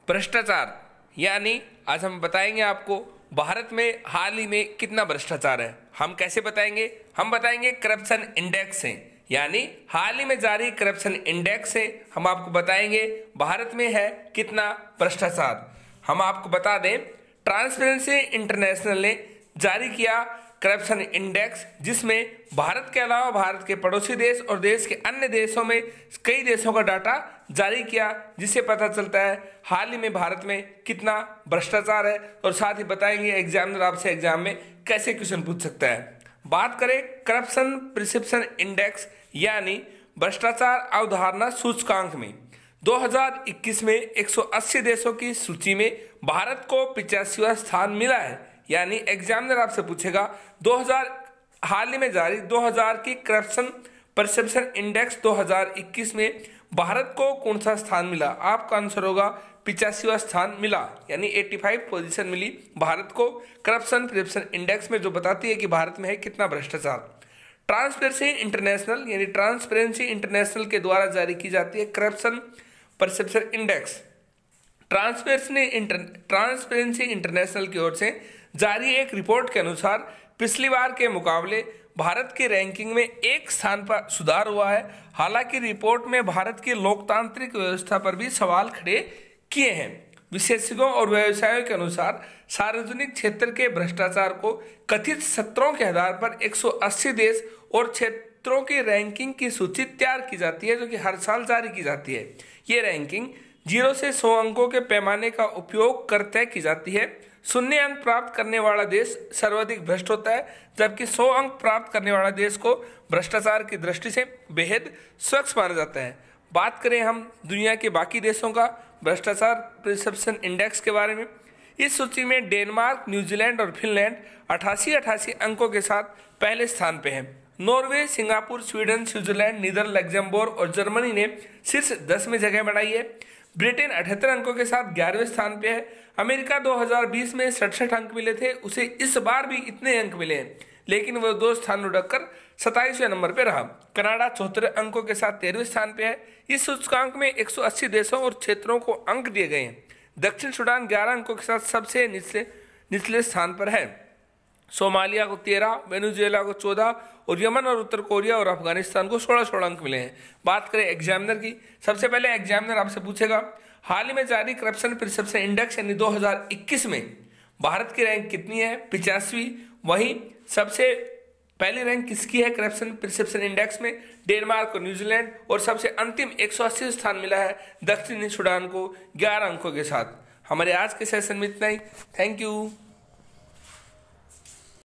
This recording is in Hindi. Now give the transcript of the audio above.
भ्रष्टाचार, यानी आज हम बताएंगे आपको भारत में हाल ही में कितना भ्रष्टाचार है। हम कैसे बताएंगे? हम बताएंगे करप्शन इंडेक्स से, यानी हाल ही में जारी करप्शन इंडेक्स से हम आपको बताएंगे भारत में है कितना भ्रष्टाचार। हम आपको बता दें, ट्रांसपेरेंसी इंटरनेशनल ने जारी किया करप्शन इंडेक्स, जिसमें भारत के अलावा भारत के पड़ोसी देश और देश के अन्य देशों में कई देशों का डाटा जारी किया, जिससे पता चलता है हाल ही में भारत में कितना भ्रष्टाचार है। और साथ ही बताएंगे एग्जामिनर आपसे एग्जाम में कैसे क्वेश्चन पूछ सकता है। बात करें करप्शन परसेप्शन इंडेक्स यानी भ्रष्टाचार अवधारणा सूचकांक में, 2021 में 180 देशों की सूची में भारत को 85वां स्थान मिला है। यानी एग्जामिनर आपसे पूछेगा 2000 हाल ही में जारी 2000 की करप्शन परसेप्शन इंडेक्स 2021 में भारत को कौन सा स्थान मिला? आपका आंसर होगा 85वां स्थान मिला, यानी 85 पोजीशन मिली भारत को करप्शन परसेप्शन इंडेक्स में, जो बताती है कि भारत में है कितना भ्रष्टाचार। ट्रांसपेरेंसी इंटरनेशनल यानी ट्रांसपेरेंसी इंटरनेशनल के द्वारा जारी की जाती है corruption perception index. Transparency international की ओर से जारी एक रिपोर्ट के अनुसार पिछली बार के मुकाबले भारत की रैंकिंग में एक स्थान पर सुधार हुआ है। हालांकि रिपोर्ट में भारत की लोकतांत्रिक व्यवस्था पर भी सवाल खड़े किए हैं। विशेषज्ञों और व्यवसायियों के अनुसार सार्वजनिक क्षेत्र के भ्रष्टाचार को कथित सत्रों के आधार पर 180 देश और क्षेत्रों की रैंकिंग की सूची तैयार की जाती है, जो कि हर साल जारी की जाती है। ये रैंकिंग 0 से 100 अंकों के पैमाने का उपयोग कर तय की जाती है। 0 अंक प्राप्त करने वाला देश सर्वाधिक भ्रष्ट होता है, जबकि 100 अंक प्राप्त करने वाला देश को भ्रष्टाचार की दृष्टि से बेहद स्वच्छ माना जाता है। बात करें हम दुनिया के बाकी देशों का भ्रष्टाचार परसेप्शन इंडेक्स के बारे में, इस सूची में डेनमार्क, न्यूजीलैंड और फिनलैंड 88 अंकों के साथ पहले स्थान पे हैं। Norway, Singapore, Sweden, Switzerland, Netherland, Luxembourg और जर्मनी ने शीर्ष 10 में जगह बनाई है। ब्रिटेन 78 अंकों के साथ 11वें स्थान पे है। अमेरिका 2020 में 67 अंक मिले थे, उसे इस बार भी इतने अंक मिले हैं, लेकिन वह 2 स्थान उड़कर 27वें नंबर पे रहा। कनाडा 74 अंकों के साथ 13वें स्थान पे है। इस सूचकांक में 180 देशों और क्षेत्रों को अंक दिए गए हैं। दक्षिण सूडान 11 अंकों के साथ सबसे निचले स्थान पर है। सोमालिया को 13, वेनेजुएला को 14 और यमन और उत्तर कोरिया और अफगानिस्तान को 16 अंक मिले हैं। बात करें एग्जामिनर की, सबसे पहले एग्जामिनर आपसे पूछेगा हाल ही में जारी करप्शन परसेप्शन इंडेक्स यानी 2021 में भारत की रैंक कितनी है? 85वीं। वहीं सबसे पहली रैंक किसकी है करप्शन परसेप्शन इंडेक्स में? डेनमार्क और न्यूजीलैंड। और सबसे अंतिम 180 स्थान मिला है दक्षिणी सूडान को 11 अंकों के साथ। हमारे आज के सेशन में इतना ही। Thank you.